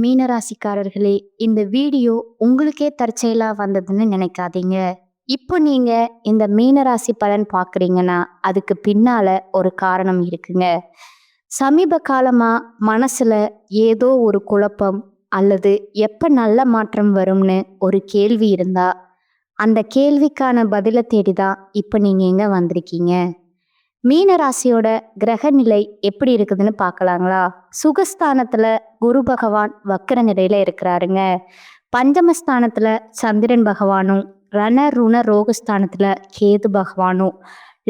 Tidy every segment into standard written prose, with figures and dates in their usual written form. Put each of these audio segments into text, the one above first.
மீனராசிக்காரர்களே, இந்த வீடியோ உங்களுக்கே தற்செயலா வந்ததுன்னு நினைக்காதீங்க. இப்போ நீங்க இந்த மீனராசி பலன் பார்க்குறீங்கன்னா, அதுக்கு பின்னால ஒரு காரணம் இருக்குங்க. சமீப காலமா மனசுல ஏதோ ஒரு குழப்பம் அல்லது எப்ப நல்ல மாற்றம் வரும்னு ஒரு கேள்வி இருந்தா, அந்த கேள்விக்கான பதில தேடி தான் இப்ப நீங்க இங்க வந்திருக்கீங்க. மீன ராசியோட கிரக நிலை எப்படி இருக்குதுன்னு பார்க்கலாங்களா? சுகஸ்தானத்துல குரு பகவான் வக்கர நிலையில இருக்கிறாருங்க. பஞ்சமஸ்தானத்துல சந்திரன் பகவானும், ருண ரோகஸ்தானத்துல கேது பகவானும்,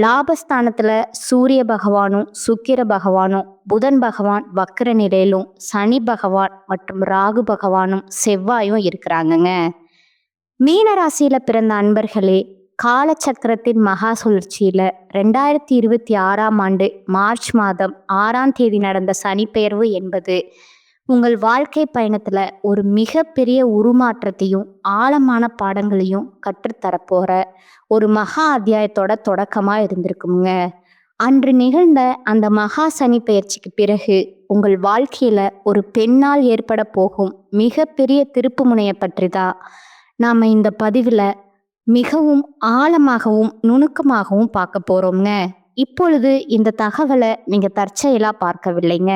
லாபஸ்தானத்துல சூரிய பகவானும், சுக்கிர பகவானும், புதன் பகவான் வக்கர நிலையிலும், சனி பகவான் மற்றும் ராகு பகவானும் செவ்வாயும் இருக்கிறாங்கங்க. மீன ராசியில பிறந்த அன்பர்களே, காலச்சக்கரத்தின் மகா சுழற்சியில 2026ஆம் ஆண்டு மார்ச் மாதம் 6ஆம் தேதி நடந்த சனிப்பெயர்வு என்பது உங்கள் வாழ்க்கை பயணத்துல ஒரு மிகப்பெரிய உருமாற்றத்தையும் ஆழமான பாடங்களையும் கற்றுத்தரப்போற ஒரு மகா அத்தியாயத்தோட தொடக்கமா இருந்திருக்குங்க. அன்று நிகழ்ந்த அந்த மகா சனி பெயர்ச்சிக்கு பிறகு உங்கள் வாழ்க்கையில ஒரு பெண்ணால் ஏற்பட போகும் மிகப்பெரிய திருப்பு முனையை பற்றி தான் நாம இந்த பதிவில் மிகவும் ஆழமாகவும் நுணுக்கமாகவும் பார்க்க போறோம்ங்க. இப்பொழுது இந்த தகவலை நீங்க தற்செயலா பார்க்கவில்லைங்க.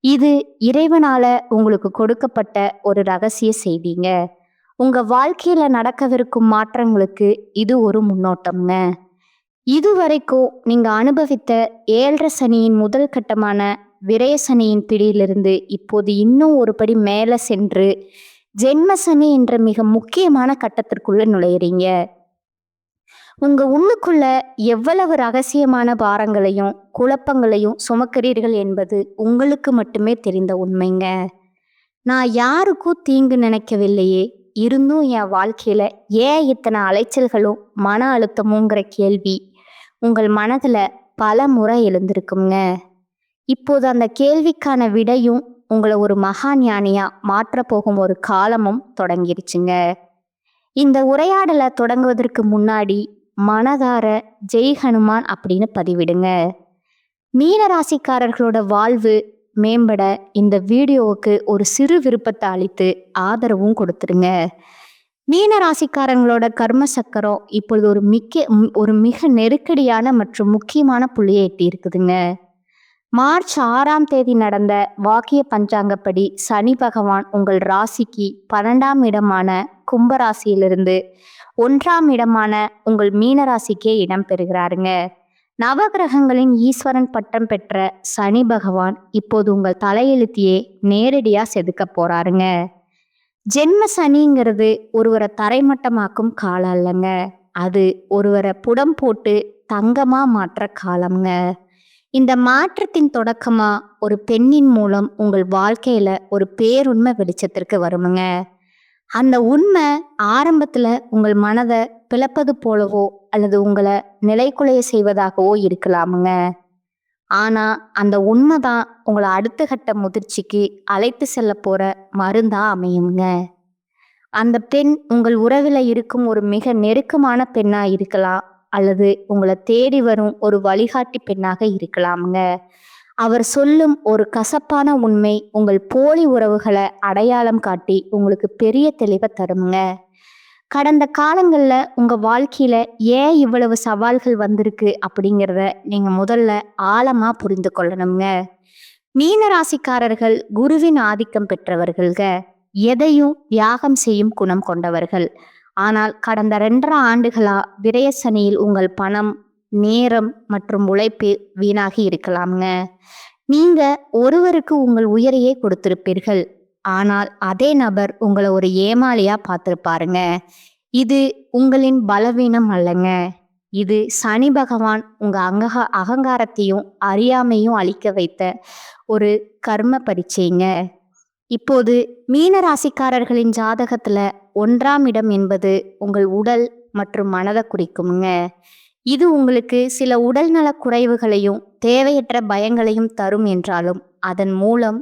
இது இறைவனால உங்களுக்கு கொடுக்கப்பட்ட ஒரு ரகசிய செய்திங்க. உங்க வாழ்க்கையில நடக்கவிருக்கும் மாற்றங்களுக்கு இது ஒரு முன்னோட்டம்ங்க. இதுவரைக்கும் நீங்க அனுபவித்த 7.5 சனியின் முதல் கட்டமான விரய சனியின் பிடியிலிருந்து இப்போது இன்னும் ஒரு படி மேல சென்று ஜென்ம சனி என்ற மிக முக்கியமான கட்டத்திற்குள்ள நுழையிறீங்க. உங்க உள்ளுக்குள்ள எவ்வளவு ரகசியமான பாரங்களையும் குழப்பங்களையும் சுமக்கிறீர்கள் என்பது உங்களுக்கு மட்டுமே தெரிந்த உண்மைங்க. நான் யாருக்கும் தீங்கு நினைக்கவில்லையே, இருந்தும் என் வாழ்க்கையில ஏன் இத்தனை அலைச்சல்களும் மன அழுத்தமுங்கிற கேள்வி உங்கள் மனதுல பல முறை எழுந்திருக்குங்க. இப்போது அந்த கேள்விக்கான விடையும் உங்களை ஒரு மகா ஞானியா மாற்ற போகும் ஒரு காலமும் தொடங்கிருச்சுங்க. இந்த உரையாடலை தொடங்குவதற்கு முன்னாடி மனதார ஜெய் ஹனுமான் அப்படின்னு பதிவிடுங்க. மீன ராசிக்காரர்களோட வாழ்வு மேம்பட இந்த வீடியோவுக்கு ஒரு சிறு விருப்பத்தை அளித்து ஆதரவும் கொடுத்துருங்க. மீன ராசிக்காரங்களோட கர்ம சக்கரம் இப்பொழுது ஒரு மிக நெருக்கடியான மற்றும் முக்கியமான புள்ளியை எட்டி இருக்குதுங்க. மார்ச் 6ஆம் தேதி நடந்த வாக்கிய பஞ்சாங்கப்படி சனி பகவான் உங்கள் ராசிக்கு 12ஆம் இடமான கும்பராசியிலிருந்து 1ஆம் இடமான உங்கள் மீன ராசிக்கே இடம் பெறுகிறாருங்க. நவகிரகங்களின் ஈஸ்வரன் பட்டம் பெற்ற சனி பகவான் இப்போது உங்கள் தலையெழுத்தியே நேரடியா செதுக்க போறாருங்க. ஜென்ம சனிங்கிறது ஒருவரை தரைமட்டமாக்கும் காலம் அல்லங்க, அது ஒருவரை புடம் போட்டு தங்கமா மாற்ற காலம்ங்க. இந்த மாற்றத்தின் தொடக்கமா ஒரு பெண்ணின் மூலம் உங்கள் வாழ்க்கையில ஒரு பேருண்மை வெளிச்சத்திற்கு வருமுங்க. அந்த உண்மை ஆரம்பத்துல உங்கள் மனதை பிளப்பது போலவோ அல்லது உங்களை நிலைக்குலைய செய்வதாகவோ இருக்கலாமுங்க. ஆனா அந்த உண்மைதான் உங்களை அடுத்த கட்ட முதிர்ச்சிக்கு அழைத்து செல்ல போற மருந்தா அமையுங்க. அந்த பெண் உங்கள் உறவில் இருக்கும் ஒரு மிக நெருக்கமான பெண்ணா இருக்கலாம், அல்லது உங்களை தேடி வரும் ஒரு வழிகாட்டி பெண்ணாக இருக்கலாமுங்க. அவர் சொல்லும் ஒரு கசப்பான உண்மை உங்கள் போலி உறவுகளை அடையாளம் காட்டி உங்களுக்கு பெரிய தெளிவை தருமுங்க. கடந்த காலங்களில் உங்கள் வாழ்க்கையில் ஏன் இவ்வளவு சவால்கள் வந்திருக்கு அப்படிங்கிறத நீங்கள் முதல்ல ஆழமாக புரிந்து கொள்ளணுங்க. மீன ராசிக்காரர்கள் குருவின் ஆதிக்கம் பெற்றவர்கள்க, எதையும் தியாகம் செய்யும் குணம் கொண்டவர்கள். ஆனால் கடந்த 2.5 ஆண்டுகளா விரய சனியில் உங்கள் பணம், நேரம் மற்றும் உழைப்பு வீணாகி இருக்கலாமுங்க. நீங்க ஒருவருக்கு உங்கள் உயிரையே கொடுத்திருப்பீர்கள், ஆனால் அதே நபர் உங்களை ஒரு ஏமாளியா பார்த்திருப்பாருங்க. இது உங்களின் பலவீனம் அல்லங்க, இது சனி பகவான் உங்க அகங்காரத்தையும் அறியாமையும் அழிக்க வைத்த ஒரு கர்ம பரீட்சைங்க. இப்போது மீன ராசிக்காரர்களின் ஜாதகத்துல 1ஆம் இடம் என்பது உங்கள் உடல் மற்றும் மனதை குறிக்குங்க. இது உங்களுக்கு சில உடல்நல குறைவுகளையும் தேவையற்ற பயங்களையும் தரும் என்றாலும் அதன் மூலம்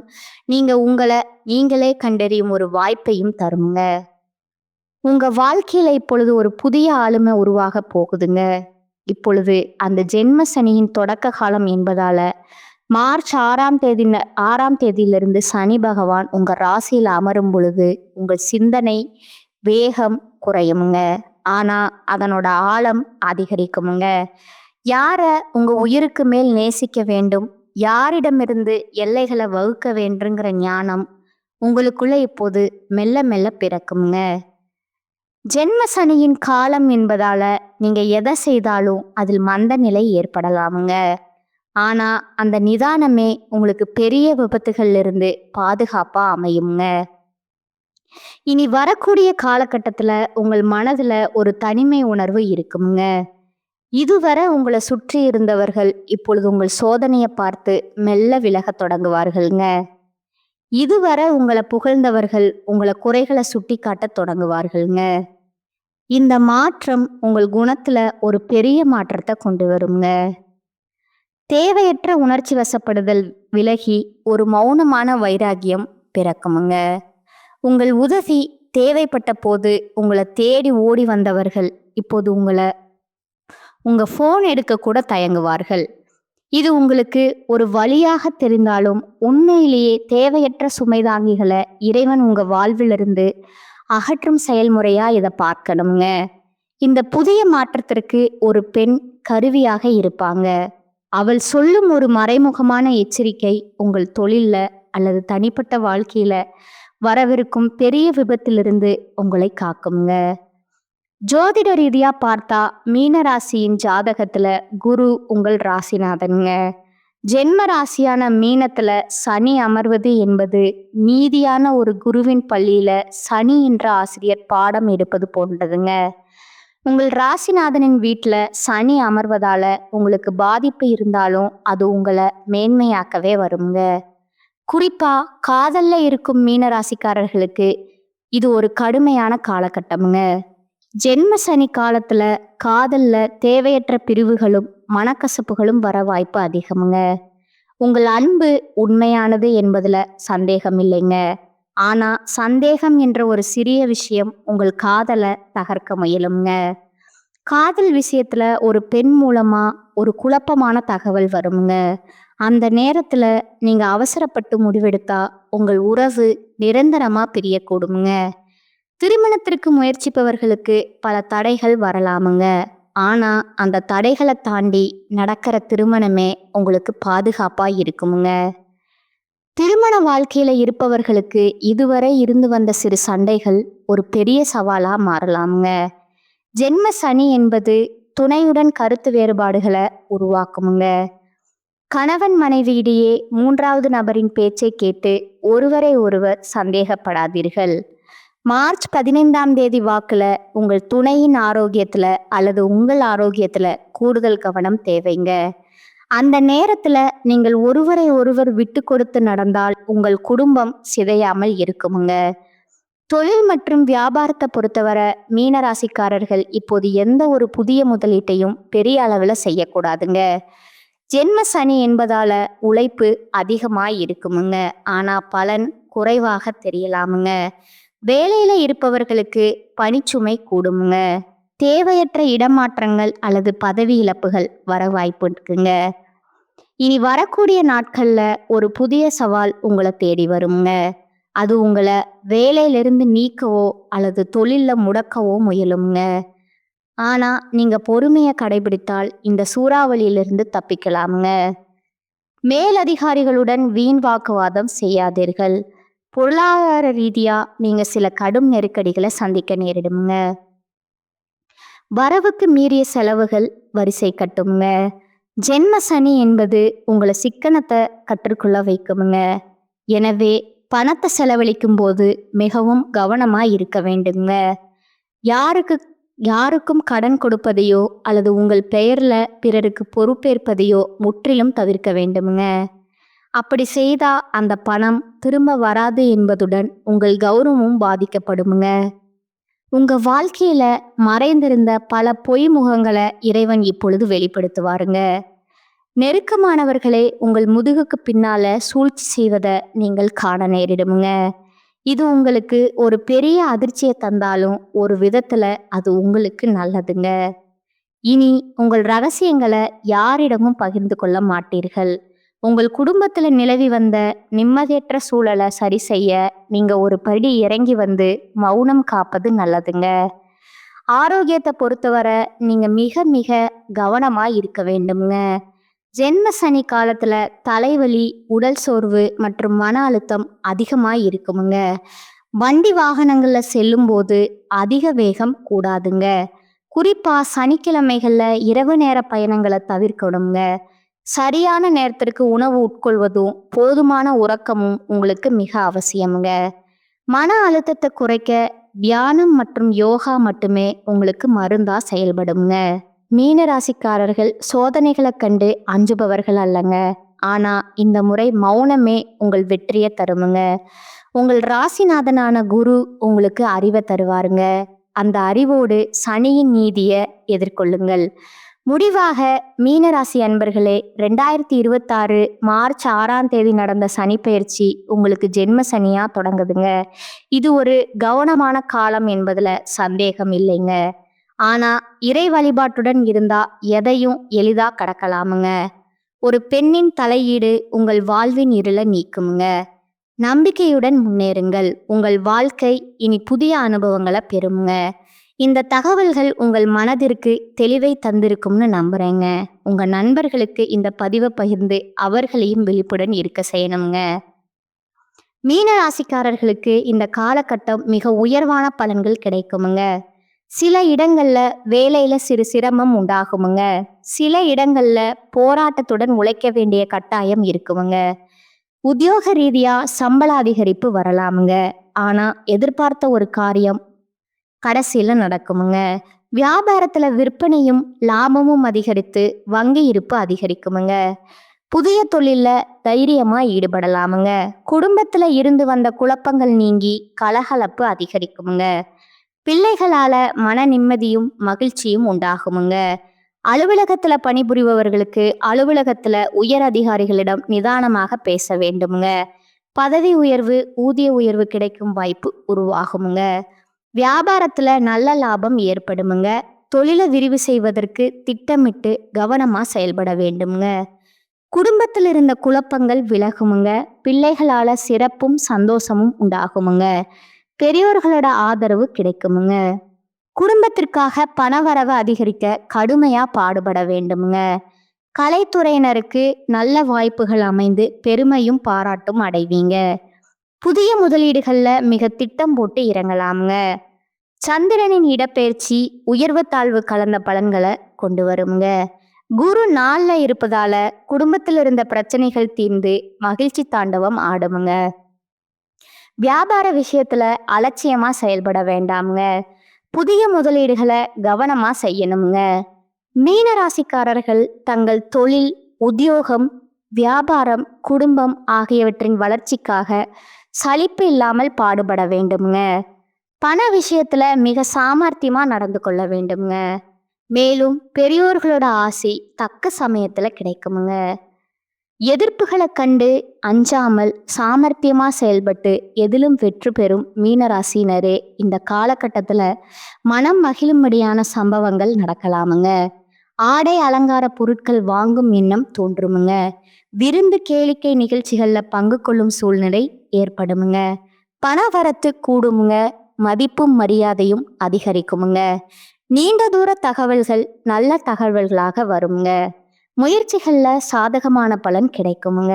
நீங்க உங்களை நீங்களே கண்டறியும் ஒரு வாய்ப்பையும் தருங்க. உங்க வாழ்க்கையில இப்பொழுது ஒரு புதிய ஆளுமை உருவாக போகுதுங்க. இப்பொழுது அந்த ஜென்ம சனியின் தொடக்க காலம் என்பதால மார்ச் 6ஆம் தேதியிலிருந்து சனி பகவான் உங்க ராசியில் அமரும் பொழுது உங்கள் சிந்தனை வேகம் குறையுமுங்க. ஆனா அதனோட ஆழம் அதிகரிக்குமுங்க. யார உங்க உயிருக்கு மேல் நேசிக்க வேண்டும், யாரிடமிருந்து எல்லைகளை வகுக்க வேண்டுங்கிற ஞானம் உங்களுக்குள்ள இப்போது மெல்ல மெல்ல பிறக்குமுங்க. ஜென்ம சனியின் காலம் என்பதால நீங்க எதை செய்தாலும் அதில் மந்த நிலை ஏற்படலாமுங்க. ஆனா அந்த நிதானமே உங்களுக்கு பெரிய விபத்துகள்ல இருந்து பாதுகாப்பா அமையுங்க. இனி வரக்கூடிய காலகட்டத்துல உங்கள் மனதுல ஒரு தனிமை உணர்வு இருக்குங்க. இதுவரை உங்களை சுற்றி இருந்தவர்கள் இப்பொழுது உங்கள் சோதனையை பார்த்து மெல்ல விலகத் தொடங்குவார்கள்ங்க. இதுவரை உங்களை புகழ்ந்தவர்கள் உங்களை குறைகளை சுட்டி காட்டத் தொடங்குவார்கள்ங்க. இந்த மாற்றம் உங்கள் குணத்துல ஒரு பெரிய மாற்றத்தை கொண்டு வருங்க. தேவையற்ற உணர்ச்சி வசப்படுதல் விலகி ஒரு மௌனமான வைராகியம் பிறக்குமுங்க. உங்கள் உதவி தேவைப்பட்ட போது உங்களை தேடி ஓடி வந்தவர்கள் இப்போது உங்க ஃபோன் எடுக்க கூட தயங்குவார்கள். இது உங்களுக்கு ஒரு வழியாக தெரிந்தாலும் உண்மையிலேயே தேவையற்ற சுமைதாங்கிகளை இறைவன் உங்க வாழ்விலிருந்து அகற்றும் செயல்முறையா இதை பார்க்கணுங்க. இந்த புதிய மாற்றத்திற்கு ஒரு பெண் கருவியாக இருப்பாங்க. அவள் சொல்லும் ஒரு மறைமுகமான எச்சரிக்கை உங்கள் தொழில்ல அல்லது தனிப்பட்ட வாழ்க்கையில வரவிருக்கும் பெரிய விபத்திலிருந்து உங்களை காக்குங்க. ஜோதிட ரீதியா பார்த்தா மீன ராசியின் ஜாதகத்துல குரு உங்கள் ராசிநாதனுங்க. ஜென்ம ராசியான மீனத்துல சனி அமர்வது என்பது நீதியான ஒரு குருவின் பள்ளியில சனி என்ற ஆசிரியர் பாடம் எடுப்பது போன்றதுங்க. உங்கள் ராசிநாதனின் வீட்டில் சனி அமர்வதால உங்களுக்கு பாதிப்பு இருந்தாலும் அது உங்களை மேன்மையாக்கவே வருங்க. குறிப்பா காதல்ல இருக்கும் மீன ராசிக்காரர்களுக்கு இது ஒரு கடுமையான காலகட்டமுங்க. ஜென்ம சனி காலத்துல காதல்ல தேவையற்ற பிரிவுகளும் மனக்கசப்புகளும் வர வாய்ப்பு அதிகமுங்க. உங்கள் அன்பு உண்மையானது என்பதுல சந்தேகம் இல்லைங்க. ஆனா சந்தேகம் என்ற ஒரு சிறிய விஷயம் உங்கள் காதலை தகர்க்க முயலுங்க. காதல் விஷயத்துல ஒரு பெண் மூலமா ஒரு குழப்பமான தகவல் வருங்க. அந்த நேரத்துல நீங்க அவசரப்பட்டு முடிவெடுத்தா உங்கள் உறவு நிரந்தரமா பிரியக்கூடுங்க. திருமணத்திற்கு முயற்சிப்பவர்களுக்கு பல தடைகள் வரலாமுங்க. ஆனா அந்த தடைகளை தாண்டி நடக்கிற திருமணமே உங்களுக்கு பாதுகாப்பா இருக்குமுங்க. திருமண வாழ்க்கையில இருப்பவர்களுக்கு இதுவரை இருந்து வந்த சிறு சண்டைகள் ஒரு பெரிய சவாலா மாறலாமுங்க. ஜென்ம சனி என்பது துணையுடன் கருத்து வேறுபாடுகளை உருவாக்குமுங்க. கணவன் மனைவியிடையே மூன்றாவது நபரின் பேச்சை கேட்டு ஒருவரை ஒருவர் சந்தேகப்படாதீர்கள். மார்ச் 15ஆம் தேதி வாக்குல உங்கள் துணையின் ஆரோக்கியத்துல அல்லது உங்கள் ஆரோக்கியத்துல கூடுதல் கவனம் தேவைங்க. அந்த நேரத்துல நீங்கள் ஒருவரை ஒருவர் விட்டு கொடுத்து நடந்தால் உங்கள் குடும்பம் சிதையாமல் இருக்குமுங்க. தொழில் மற்றும் வியாபாரத்தை பொறுத்தவரை மீனராசிக்காரர்கள் இப்போது எந்த ஒரு புதிய முதலீட்டையும் பெரிய அளவில் செய்யக்கூடாதுங்க. ஜென்ம சனி என்பதால உழைப்பு அதிகமாய் இருக்குமுங்க. ஆனா பலன் குறைவாக தெரியலாமுங்க. வேலையில இருப்பவர்களுக்கு பணிச்சுமை கூடுமுங்க. தேவையற்ற இடமாற்றங்கள் அல்லது பதவி இழப்புகள் வர வாய்ப்பு இருக்குங்க. இனி வரக்கூடிய நாட்கள்ல ஒரு புதிய சவால் உங்களை தேடி வருங்க. அது உங்களை வேலையிலிருந்து நீக்கவோ அல்லது தொழில்ல முடக்கவோ முயலுங்க. ஆனா நீங்க பொறுமையை கடைபிடித்தால் இந்த சூறாவளியிலிருந்து தப்பிக்கலாமுங்க. மேலதிகாரிகளுடன் வீண் வாக்குவாதம் செய்யாதீர்கள். பொருளாதார ரீதியா நீங்க சில கடும் நெருக்கடிகளை சந்திக்க நேரிடுங்க. வரவுக்கு மீறிய செலவுகள் வரிசை கட்டுமுங்க. ஜென்ம சனி என்பது உங்களை சிக்கனத்தை கற்றுக்கொள்ள வைக்குமுங்க. எனவே பணத்தை செலவழிக்கும் போது மிகவும் கவனமா இருக்க வேண்டுங்க. யாருக்கும் கடன் கொடுப்பதையோ அல்லது உங்கள் பெயர்ல பிறருக்கு பொறுப்பேற்பதையோ முற்றிலும் தவிர்க்க வேண்டுமுங்க. அப்படி செய்தா அந்த பணம் திரும்ப வராது என்பதுடன் உங்கள் கௌரவமும் பாதிக்கப்படுமுங்க. உங்க வாழ்க்கையில மறைந்திருந்த பல பொய் முகங்களை இறைவன் இப்பொழுது வெளிப்படுத்துவாருங்க. நெருக்கமானவர்களே உங்கள் முதுகுக்கு பின்னால சூழ்ச்சி செய்வதை நீங்கள் காண நேரிடுமுங்க. இது உங்களுக்கு ஒரு பெரிய அதிர்ச்சியை தந்தாலும் ஒரு விதத்துல அது உங்களுக்கு நல்லதுங்க. இனி உங்கள் ரகசியங்களை யாரிடமும் பகிர்ந்து கொள்ள மாட்டீர்கள். உங்கள் குடும்பத்துல நிலவி வந்த நிம்மதியற்ற சூழலை சரி செய்ய நீங்க ஒரு படி இறங்கி வந்து மௌனம் காப்பது நல்லதுங்க. ஆரோக்கியத்தை பொறுத்தவரை நீங்க மிக மிக கவனமா இருக்க வேண்டும்ங்க. ஜென்ம சனி காலத்துல தலைவலி, உடல் சோர்வு மற்றும் மன அழுத்தம் அதிகமா இருக்குமுங்க. வண்டி வாகனங்கள்ல செல்லும் போது அதிக வேகம் கூடாதுங்க. குறிப்பா சனிக்கிழமைகள்ல இரவு நேர பயணங்களை தவிர்க்கணுங்க. சரியான நேரத்திற்கு உணவு உட்கொள்வதும் போதுமான உறக்கமும் உங்களுக்கு மிக அவசியமுங்க. மன அழுத்தத்தை குறைக்க தியானம் மற்றும் யோகா மட்டுமே உங்களுக்கு மருந்தா செயல்படுங்க. மீன ராசிக்காரர்கள் சோதனைகளை கண்டு அஞ்சுபவர்கள் அல்லங்க. ஆனா இந்த முறை மௌனமே உங்கள் வெற்றியை தருமுங்க. உங்கள் ராசிநாதனான குரு உங்களுக்கு அறிவை தருவாருங்க. அந்த அறிவோடு சனியின் நீதியை எதிர்கொள்ளுங்கள். முடிவாக மீனராசி அன்பர்களே, 2026 மார்ச் 6ஆம் தேதி நடந்த சனி பெயர்ச்சி உங்களுக்கு ஜென்ம சனியா தொடங்குதுங்க. இது ஒரு கவனமான காலம் என்பதுல சந்தேகம் இல்லைங்க. ஆனா இறை வழிபாட்டுடன் இருந்தா எதையும் எளிதா கடக்கலாமுங்க. ஒரு பெண்ணின் தலையீடு உங்கள் வாழ்வின் இருளை நீக்குமுங்க. நம்பிக்கையுடன் முன்னேறுங்கள். உங்கள் வாழ்க்கை இனி புதிய அனுபவங்களை பெறுங்க. இந்த தகவல்கள் உங்கள் மனதிற்கு தெளிவை தந்திருக்கும்னு நம்புறேங்க. உங்க நண்பர்களுக்கு இந்த பதிவை பகிர்ந்து அவர்களையும் விழிப்புடன் இருக்க செய்யணுங்க. மீன ராசிக்காரர்களுக்கு இந்த காலகட்டம் மிக உயர்வான பலன்கள் கிடைக்குமுங்க. சில இடங்கள்ல வேலையில சிறு சிரமம் உண்டாகுமுங்க. சில இடங்கள்ல போராட்டத்துடன் உழைக்க வேண்டிய கட்டாயம் இருக்குமுங்க. உத்தியோக ரீதியா சம்பள அதிகரிப்பு வரலாமுங்க. ஆனா எதிர்பார்த்த ஒரு காரியம் கடைசியில நடக்குமுங்க. வியாபாரத்துல விற்பனையும் லாபமும் அதிகரித்து வங்கி இருப்பு அதிகரிக்குமுங்க. புதிய தொழில்ல தைரியமா ஈடுபடலாமுங்க. குடும்பத்துல இருந்து வந்த குழப்பங்கள் நீங்கி கலகலப்பு அதிகரிக்குமுங்க. பிள்ளைகளால மன நிம்மதியும் மகிழ்ச்சியும் உண்டாகுமுங்க. அலுவலகத்துல பணிபுரிபவர்களுக்கு அலுவலகத்துல உயர் அதிகாரிகளிடம் நிதானமாக பேச வேண்டுமுங்க. பதவி உயர்வு, ஊதிய உயர்வு கிடைக்கும் வாய்ப்பு உருவாகுமுங்க. வியாபாரத்துல நல்ல லாபம் ஏற்படுமுங்க. தொழிலை விரிவு செய்வதற்கு திட்டமிட்டு கவனமா செயல்பட வேண்டுமுங்க. குடும்பத்தில் இருந்த குழப்பங்கள் விலகுமுங்க. பிள்ளைகளால சிறப்பும் சந்தோஷமும் உண்டாகுமுங்க. பெரியோர்களோட ஆதரவு கிடைக்குமுங்க. குடும்பத்திற்காக பணவரவு அதிகரிக்க கடுமையா பாடுபட வேண்டுமுங்க. கலைத்துறையினருக்கு நல்ல வாய்ப்புகள் அமைந்து பெருமையும் பாராட்டும் அடைவீங்க. புதிய முதலீடுகள்ல மிக திட்டம் போட்டு இறங்கலாமுங்க. சந்திரனின் இடப்பெயர்ச்சி உயர்வு தாழ்வு கலந்த பலன்களை கொண்டு வருங்க. குரு நாள்ல இருப்பதால குடும்பத்தில் இருந்த பிரச்சனைகள் தீர்ந்து மகிழ்ச்சி தாண்டவம் ஆடுமுங்க. வியாபார விஷயத்துல அலட்சியமா செயல்பட வேண்டாமுங்க. புதிய முதலீடுகளை கவனமா செய்யணுங்க. மீன ராசிக்காரர்கள் தங்கள் தொழில், உத்தியோகம், வியாபாரம், குடும்பம் ஆகியவற்றின் வளர்ச்சிக்காக சலிப்பு இல்லாமல் பாடுபட வேண்டுமுங்க. பண விஷயத்துல மிக சாமர்த்தியமா நடந்து கொள்ள வேண்டுமுங்க. மேலும் பெரியோர்களோட ஆசை தக்க சமயத்துல கிடைக்குமுங்க. எதிர்ப்புகளை கண்டு அஞ்சாமல் சாமர்த்தியமா செயல்பட்டு எதிலும் வெற்றி பெறும் மீனராசினரே இந்த காலகட்டத்துல மனம் மகிழும்படியான சம்பவங்கள் நடக்கலாமுங்க. ஆடை அலங்கார பொருட்கள் வாங்கும் எண்ணம் தோன்றுமுங்க. விருந்து கேளிக்கை நிகழ்ச்சிகள்ல பங்கு கொள்ளும் சூழ்நிலை ஏற்படுமுங்க. பணவரத்து கூடுமுங்க. மதிப்பும் மரியாதையும் அதிகரிக்குமுங்க. நீண்ட தூர தகவல்கள் நல்ல தகவல்களாக வருங்க. முயற்சிகள்ல சாதகமான பலன் கிடைக்குமுங்க.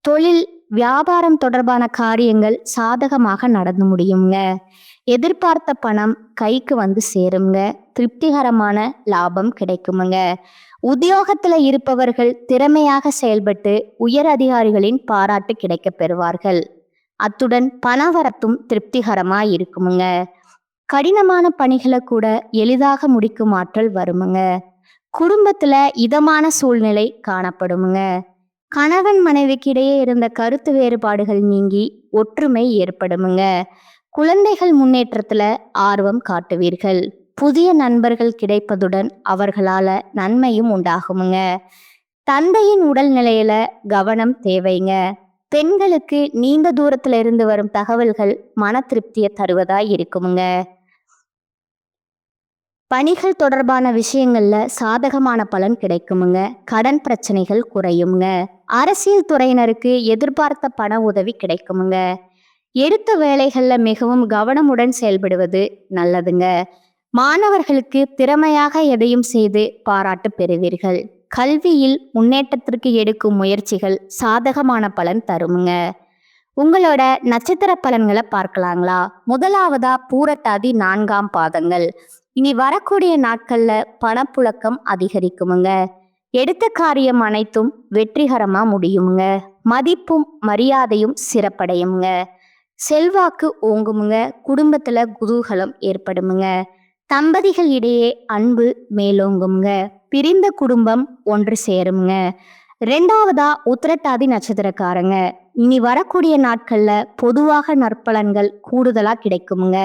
தொழில், வியாபாரம் தொடர்பான காரியங்கள் சாதகமாக நடந்து முடியுங்க. எதிர்பார்த்த பணம் கைக்கு வந்து சேருங்க. திருப்திகரமான லாபம் கிடைக்குமுங்க. உத்தியோகத்துல இருப்பவர்கள் திறமையாக செயல்பட்டு உயர் அதிகாரிகளின் பாராட்டு கிடைக்க பெறுவார்கள். அத்துடன் பணவரத்தும் திருப்திகரமாய் இருக்குமுங்க. கடினமான பணிகளை கூட எளிதாக முடிக்கும் ஆற்றல் வருமுங்க. குடும்பத்துல இதமான சூழ்நிலை காணப்படுமுங்க. கணவன் மனைவிக்கு இடையே இருந்த கருத்து வேறுபாடுகள் நீங்கி ஒற்றுமை ஏற்படுமுங்க. குழந்தைகள் முன்னேற்றத்துல ஆர்வம் காட்டுவீர்கள். புதிய நண்பர்கள் கிடைப்பதுடன் அவர்களால நன்மையும் உண்டாகுமுங்க. தந்தையின் உடல்நிலையில கவனம் தேவைங்க. பெண்களுக்கு நீண்ட தூரத்துல இருந்து வரும் தகவல்கள் மன திருப்தியை தருவதாய் இருக்குமுங்க. பணிகள் தொடர்பான விஷயங்கள்ல சாதகமான பலன் கிடைக்குமுங்க. கடன் பிரச்சனைகள் குறையுங்க. அரசியல் துறையினருக்கு எதிர்பார்த்த பண உதவி கிடைக்குமுங்க. எடுத்த வேலைகள்ல மிகவும் கவனமுடன் செயல்படுவது நல்லதுங்க. மாணவர்களுக்கு திறமையாக எதையும் செய்து பாராட்டு பெறுவீர்கள். கல்வியில் முன்னேற்றத்திற்கு எடுக்கும் முயற்சிகள் சாதகமான பலன் தருமுங்க. உங்களோட நட்சத்திர பலன்களை பார்க்கலாங்களா? முதலாவதா பூரட்டாதி 4ஆம் பாதங்கள். இனி வரக்கூடிய நாட்கள்ல பணப்புழக்கம் அதிகரிக்குமுங்க. எடுத்த காரியம் அனைத்தும் வெற்றிகரமா முடியுமுங்க. மதிப்பும் மரியாதையும் சிறப்படையுமுங்க. செல்வாக்கு ஓங்குமுங்க. குடும்பத்துல குதூகலம் ஏற்படுமுங்க. தம்பதிகள் இடையே அன்பு மேலோங்குமுங்க. பிரிந்த குடும்பம் ஒன்று சேருமுங்க. ரெண்டாவதா உத்திரட்டாதி நட்சத்திரக்காரங்க. இனி வரக்கூடிய நாட்கள்ல பொதுவாக நற்பலன்கள் கூடுதலா கிடைக்குமுங்க.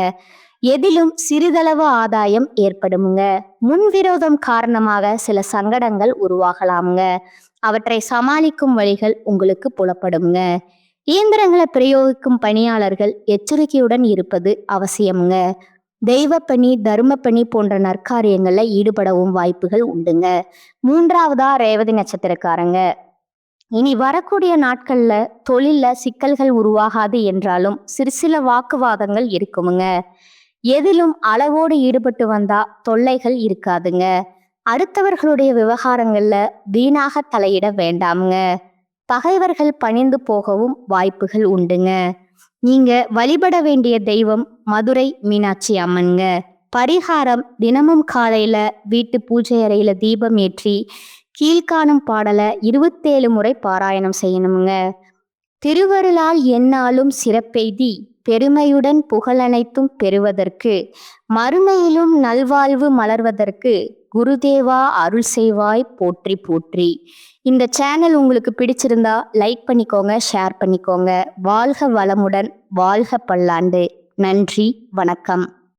எதிலும் சிறிதளவு ஆதாயம் ஏற்படுமுங்க. முன்விரோதம் காரணமாக சில சங்கடங்கள் உருவாகலாமுங்க. அவற்றை சமாளிக்கும் வழிகள் உங்களுக்கு புலப்படுங்க. இயந்திரங்களை பிரயோகிக்கும் பணியாளர்கள் எச்சரிக்கையுடன் இருப்பது அவசியமுங்க. தெய்வப்பணி, தர்மப்பணி போன்ற நற்காரியங்கள்ல ஈடுபடவும் வாய்ப்புகள் உண்டுங்க. மூன்றாவதா ரேவதி நட்சத்திரக்காரங்க. இனி வரக்கூடிய நாட்கள்ல தொழில்ல சிக்கல்கள் உருவாகாது என்றாலும் சில வாக்குவாதங்கள் இருக்குமுங்க. எதிலும் அளவோடு ஈடுபட்டு வந்தா தொல்லைகள் இருக்காதுங்க. அடுத்தவர்களுடைய விவகாரங்கள்ல வீணாக தலையிட வேண்டாமுங்க. பகைவர்கள் பணிந்து போகவும் வாய்ப்புகள் உண்டுங்க. நீங்க வழிபட வேண்டிய தெய்வம் மதுரை மீனாட்சி அம்மன்ங்க. பரிகாரம் தினமும் காலையில வீட்டு பூஜை அறையில தீபம் ஏற்றி கீழ்காணும் பாடலை 27 முறை பாராயணம் செய்யணுங்க. திருவருளால் எந்நாளும் சிறப்பெய்தி பெருமையுடன் புகழனைத்தும் பெறுவதற்கு மறுமையிலும் நல்வாழ்வு மலர்வதற்கு குருதேவா அருள் செய்வாய் போற்றி போற்றி. இந்த சேனல் உங்களுக்கு பிடிச்சிருந்தா லைக் பண்ணிக்கோங்க, ஷேர் பண்ணிக்கோங்க. வாழ்க வளமுடன், வாழ்க பல்லாண்டு. நன்றி, வணக்கம்.